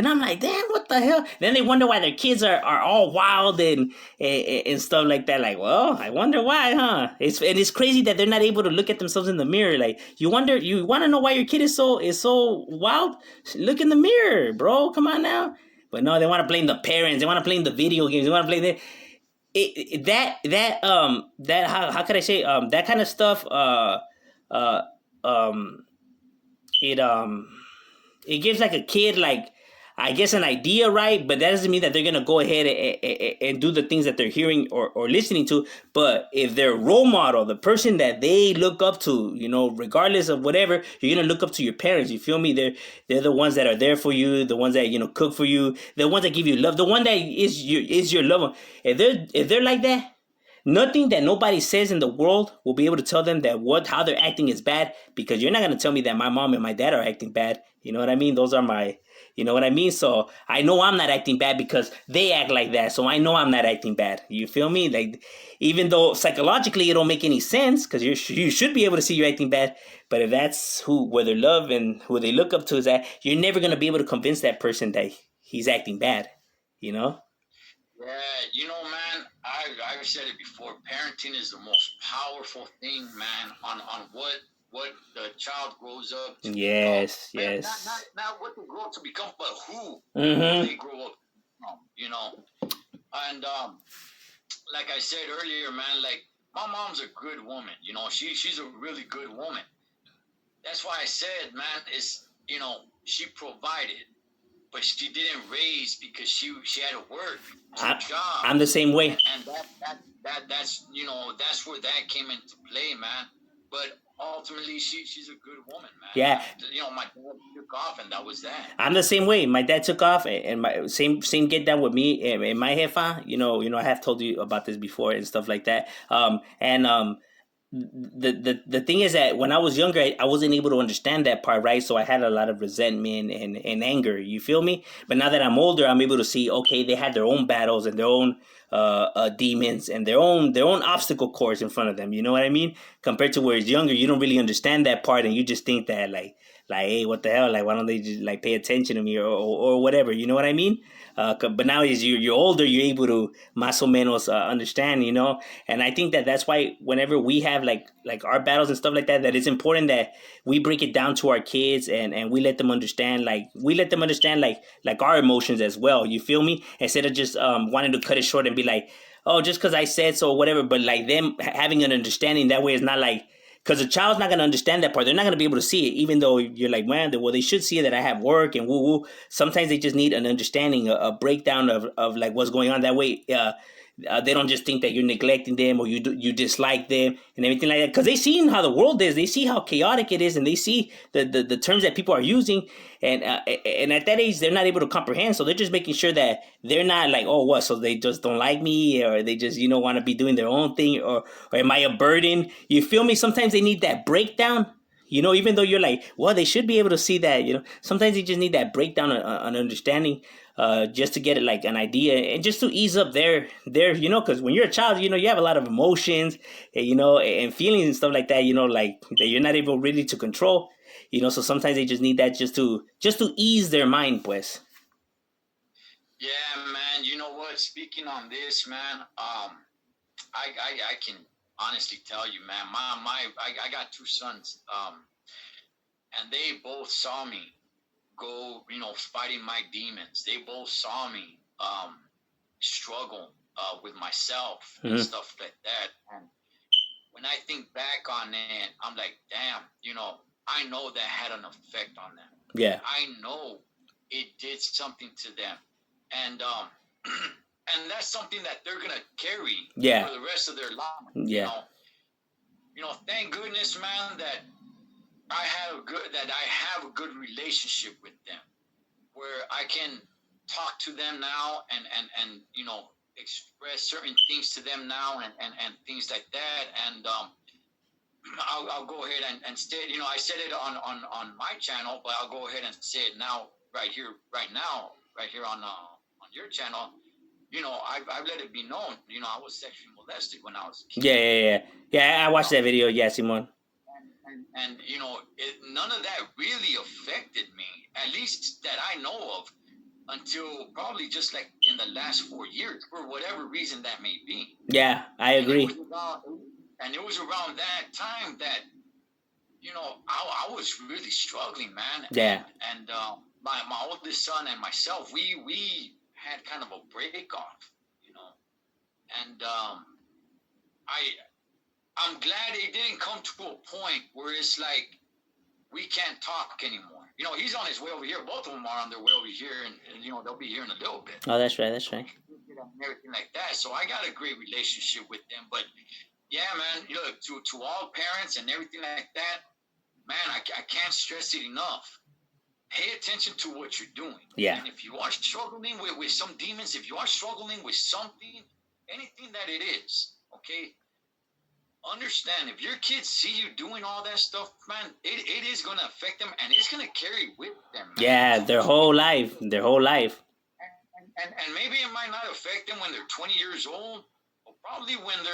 I'm like, "Damn, what the hell?" Then they wonder why their kids are all wild and stuff like that. Like, well, I wonder why, huh? It's crazy that they're not able to look at themselves in the mirror. Like, you want to know why your kid is so wild? Look in the mirror, bro. Come on now. But no, they want to blame the parents. They want to blame the video games. They want to blame how could I say, that kind of stuff, it gives like a kid, like, I guess, an idea, right? But that doesn't mean that they're gonna go ahead and do the things that they're hearing or listening to. But if their role model, the person that they look up to, regardless of whatever, you're gonna look up to your parents. You feel me? They're the ones that are there for you, the ones that cook for you, the ones that give you love, the one that is your lover. If they're like that, nothing that nobody says in the world will be able to tell them that how they're acting is bad, because you're not gonna tell me that my mom and my dad are acting bad. You know what I mean? Those are my. You know what I mean? So I know I'm not acting bad because they act like that. So I know I'm not acting bad. You feel me? Like, even though psychologically it don't make any sense, because you should be able to see you're acting bad. But if that's where their love and who they look up to is at, you're never going to be able to convince that person that he's acting bad. You know? Yeah, man, I've said it before. Parenting is the most powerful thing, man, on what the child grows up to yes become. Yes, not what they grow up to become, but who they grow up to become, and like I said earlier, man, like, my mom's a good woman, she's a really good woman. That's why I said, man, she provided, but she didn't raise because she had to work, job. I'm the same way, and that's that's where that came into play, man. But ultimately, she's a good woman, man. Yeah. My dad took off, and that was that. I'm the same way. My dad took off, and my same get down with me and my jefa. I have told you about this before and stuff like that. The thing is that when I was younger, I wasn't able to understand that part, right? So I had a lot of resentment and anger. You feel me? But now that I'm older, I'm able to see, okay, they had their own battles and their own demons and their own obstacle course in front of them. You know what I mean? Compared to where it's younger, you don't really understand that part, and you just think that like, hey, what the hell? Like, why don't they just like pay attention to me or whatever? You know what I mean? But now as you're older, you're able to más o menos understand, And I think that's why whenever we have like our battles and stuff like that, that it's important that we break it down to our kids and we let them understand, like our emotions as well. You feel me? Instead of just wanting to cut it short and be like, oh, just because I said so or whatever, but like them having an understanding that way is not like. Because the child's not going to understand that part. They're not going to be able to see it, even though you're like, man, well, they should see that I have work and woo-woo. Sometimes they just need an understanding, a breakdown of like what's going on. That way, they don't just think that you're neglecting them or you dislike them and everything like that. Because they see how the world is. They see how chaotic it is, and they see the terms that people are using. And at that age, they're not able to comprehend. So they're just making sure that they're not like, oh, what? So they just don't like me, or they just, want to be doing their own thing, or am I a burden? You feel me? Sometimes they need that breakdown. Even though you're like, well, they should be able to see that, sometimes they just need that breakdown on understanding, just to get it like an idea and just to ease up their, because when you're a child, you have a lot of emotions, and feelings and stuff like that, like that you're not able really to control, so sometimes they just need that just to ease their mind, pues. Yeah, man. You know what? Speaking on this, man, I can honestly tell you, man, I got two sons, and they both saw me go, fighting my demons. They both saw me struggle with myself and stuff like that. And when I think back on it, I'm like, damn, I know that had an effect on them. Yeah. I know it did something to them. And and that's something that they're gonna carry for the rest of their life. Yeah. Thank goodness, man, that I have a good relationship with them, where I can talk to them now and express certain things to them now and things like that. And I'll go ahead and say, I said it on my channel, but I'll go ahead and say it now, right here on your channel. I've let it be known. I was sexually molested when I was a kid. Yeah. I watched that video. Yeah, Simon. And none of that really affected me, at least that I know of, until probably just like in the last 4 years, for whatever reason that may be. Yeah, I agree. And it was around that time that, I was really struggling, man. Yeah. And my oldest son and myself, we had kind of a break off, and I'm glad it didn't come to a point where it's like we can't talk anymore. He's on his way over here. Both of them are on their way over here, and they'll be here in a little bit. Oh, that's right. And everything like that. So I got a great relationship with them. But yeah, man, to all parents and everything like that, man, I can't stress it enough. Pay attention to what you're doing. Yeah. And if you are struggling with some demons, if you are struggling with something, anything that it is, okay, understand, if your kids see you doing all that stuff, man, it is going to affect them, and it's going to carry with them, man. Yeah, their whole life. And maybe it might not affect them when they're 20 years old, but probably when they're,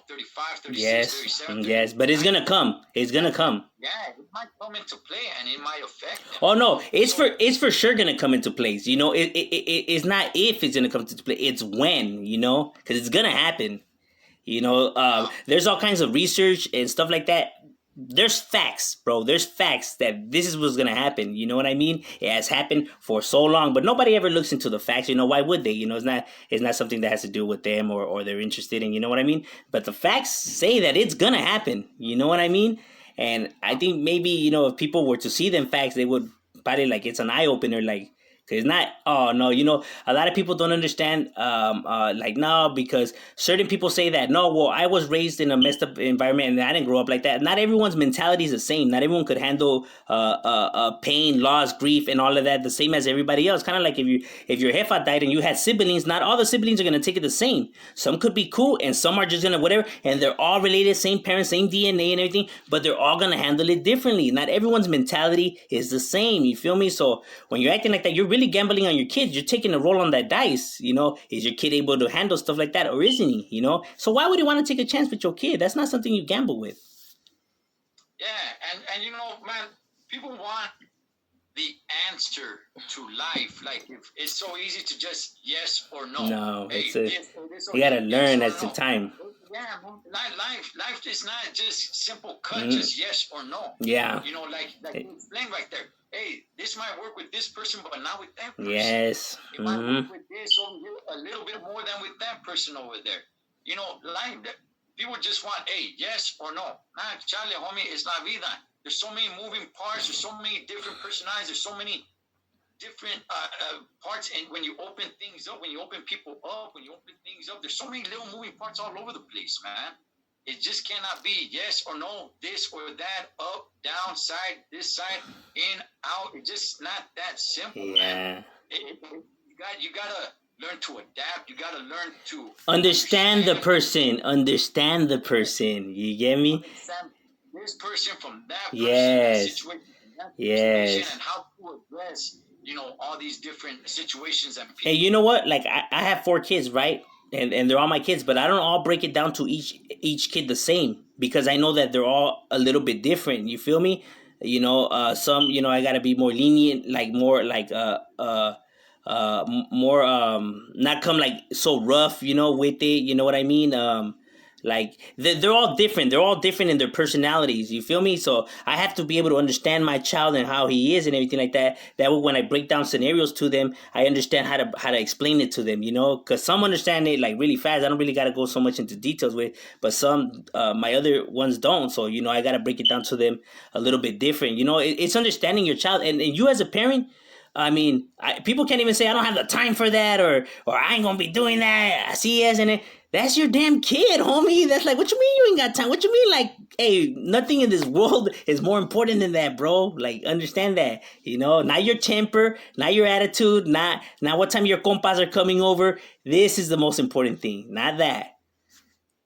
35, 36, 37. Yes, but it's going to come. It's going to come. Yeah, it might come into play, and it might affect them. Oh, no, it's for sure going to come into place. It's not if it's going to come into play. It's when, because it's going to happen. There's all kinds of research and stuff like that. There's facts, bro. There's facts that this is what's gonna happen. You know what I mean? It has happened for so long, but nobody ever looks into the facts. Why would they? It's not something that has to do with them or they're interested in. You know what I mean? But the facts say that it's gonna happen. You know what I mean? And I think maybe if people were to see them facts, they would probably it's an eye opener. It's not, a lot of people don't understand, no, because certain people say that, no, well, I was raised in a messed up environment and I didn't grow up like that. Not everyone's mentality is the same. Not everyone could handle pain, loss, grief, and all of that the same as everybody else. Kind of like if your jefa died and you had siblings, not all the siblings are going to take it the same. Some could be cool and some are just going to whatever, and they're all related, same parents, same DNA and everything, but they're all going to handle it differently. Not everyone's mentality is the same. You feel me? So when you're acting like that, you're really gambling on your kids. You're taking a roll on that dice. Is your kid able to handle stuff like that, or isn't he? So why would you want to take a chance with your kid? That's not something you gamble with. Yeah, and man, people want the answer to life. Like, it's so easy to just yes or no. No, you gotta learn as the time. Yeah, life is not just simple cut, just yes or no. Yeah. Like you explained right there. Hey, this might work with this person, but not with that person. Yes. It might work with this over here a little bit more than with that person over there. Life, people just want, hey, yes or no. Nah, Charlie, homie, it's la vida. There's so many moving parts. There's so many different personalities. There's so many different parts. And when you open things up, when you open people up, when you open things up, there's so many little moving parts all over the place, man. It just cannot be yes or no, this or that, up, down, side, this side, in, out. It's just not that simple, man. You gotta learn to adapt. You gotta learn to understand the person. Understand the person. You get me? Understand this person from that person. Yes. That situation, Yes. and how to address, all these different situations and people. Hey, you know what? Like I have 4 kids, right? And they're all my kids, but I don't all break it down to each kid the same, because I know that they're all a little bit different. You feel me? Some, I gotta be more lenient, more more not come so rough, with it. You know what I mean? Like they're all different. They're all different in their personalities. You feel me? So I have to be able to understand my child and how he is and everything like that. That way, when I break down scenarios to them, I understand how to explain it to them. You know, because some understand it like really fast. I don't really got to go so much into details with, but some my other ones don't. So you know, I got to break it down to them a little bit different. You know, it's understanding your child and you as a parent. I mean, people can't even say I don't have the time for that or I ain't gonna be doing that. Así es, and that's your damn kid, homie. That's like, what you mean you ain't got time? What you mean, like, hey, nothing in this world is more important than that, bro. Like, understand that, you know, not your temper, not your attitude, not what time your compas are coming over. This is the most important thing, not that.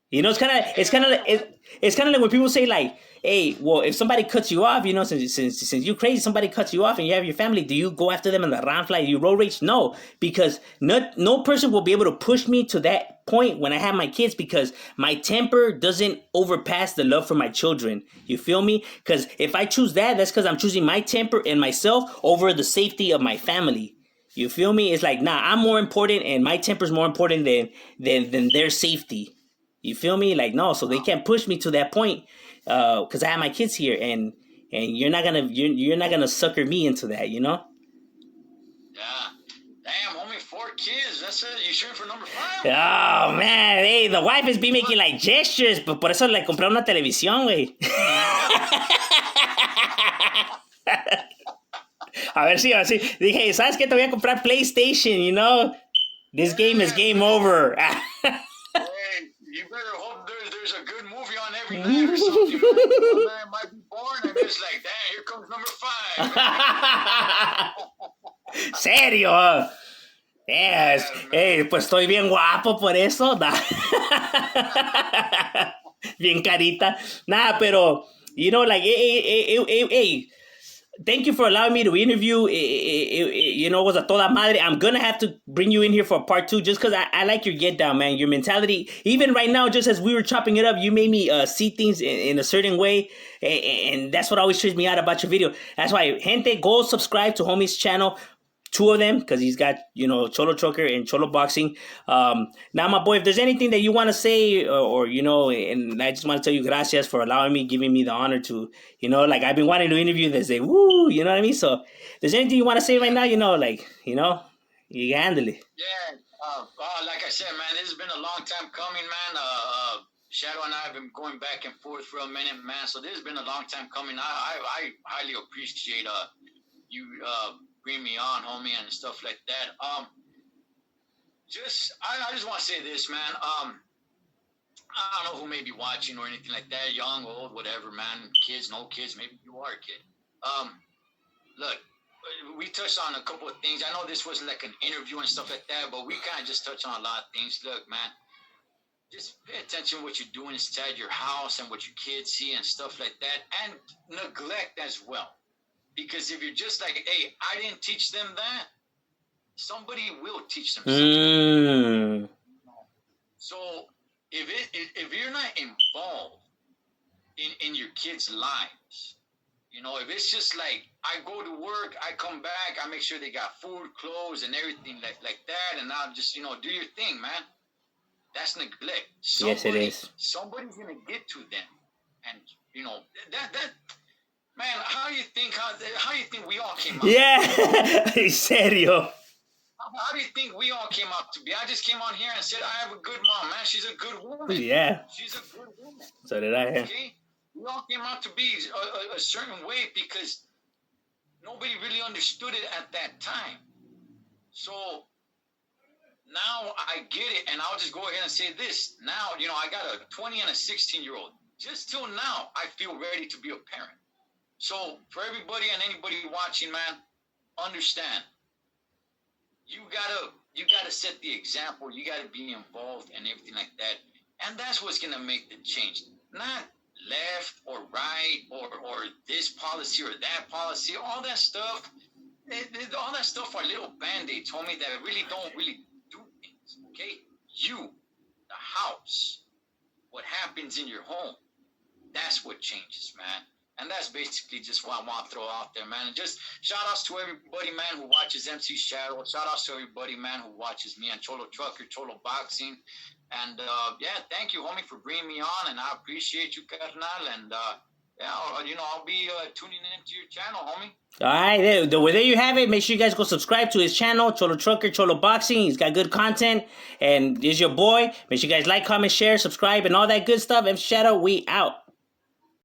You know, it's kind of like when people say like, "Hey, well, if somebody cuts you off, you know, since you crazy, somebody cuts you off and you have your family, do you go after them in the round fly? You road rage? No, because no person will be able to push me to that point when I have my kids because my temper doesn't overpass the love for my children. You feel me? Because if I choose that, that's because I'm choosing my temper and myself over the safety of my family. You feel me? It's like, nah, I'm more important and my temper is more important than their safety. You feel me? Like no, so they can't push me to that point because I have my kids here, and you're not gonna sucker me into that, you know? Yeah. Damn, homie, 4 kids. That's it. You shooting for number 5? Oh man, hey, the wife is be making like gestures, but por eso le compré una televisión, güey. A ver si dije, ¿sabes qué? Te voy a comprar PlayStation, you know? This game is game over. Hey, you better hope there's a good movie on every night or something. One man might be born and it's like, damn, here comes number 5. Serio. Yes. Hey, pues estoy bien guapo por eso. Nah. Bien carita. Nah, pero, you know, like, hey, thank you for allowing me to interview. You know, it was a toda madre. I'm gonna have to bring you in here for part 2 just because I like your get down, man. Your mentality. Even right now, just as we were chopping it up, you made me see things in a certain way, and that's what always trips me out about your video. That's why, gente, go subscribe to homie's channel. 2 of them because he's got, you know, Cholo Trucker and Cholo Boxing. Now, my boy, if there's anything that you want to say or, you know, and I just want to tell you gracias for allowing me, giving me the honor to, you know, like I've been wanting to interview this, say, woo, you know what I mean? So if there's anything you want to say right now, you know, like, you know, you can handle it. Yeah, like I said, man, this has been a long time coming, man. Shadow and I have been going back and forth for a minute, man. So this has been a long time coming. I highly appreciate you bring me on, homie, and stuff like that. I just want to say this, man. I don't know who may be watching or anything like that, young, old, whatever, man. Kids, no kids, maybe you are a kid. Look, we touched on a couple of things. I know this was like an interview and stuff like that, but we kind of just touched on a lot of things. Look, man, just pay attention to what you're doing inside your house and what your kids see and stuff like that, and neglect as well. Because if you're just like, hey, I didn't teach them that, somebody will teach them something. So if you're not involved in your kids' lives, you know, if it's just like I go to work, I come back, I make sure they got food, clothes, and everything like that, and I'll just, you know, do your thing, man. That's neglect. Yes, it is. Somebody's gonna get to them, and you know that. Man, how do you think we all came out? Yeah, en serio. How do you think we all came out to be? I just came on here and said I have a good mom, man. She's a good woman. Yeah. She's a good woman. So did I. Yeah. Okay? We all came out to be a certain way because nobody really understood it at that time. So now I get it, and I'll just go ahead and say this. Now, you know, I got a 20 and a 16-year-old. Just till now, I feel ready to be a parent. So for everybody and anybody watching, man, understand. You gotta set the example. You gotta be involved and everything like that. And that's what's gonna make the change. Not left or right or this policy or that policy. All that stuff. All that stuff are little band-aids, homie, that really don't really do things. Okay? You, the house, what happens in your home, that's what changes, man. And that's basically just what I want to throw out there, man. And just shout-outs to everybody, man, who watches MC Shadow. Shout-outs to everybody, man, who watches me on Cholo Trucker, Cholo Boxing. And yeah, thank you, homie, for bringing me on, and I appreciate you, carnal. And yeah, I'll be tuning into your channel, homie. All right, there you have it. Make sure you guys go subscribe to his channel, Cholo Trucker, Cholo Boxing. He's got good content, and this is your boy. Make sure you guys like, comment, share, subscribe, and all that good stuff. MC Shadow, we out.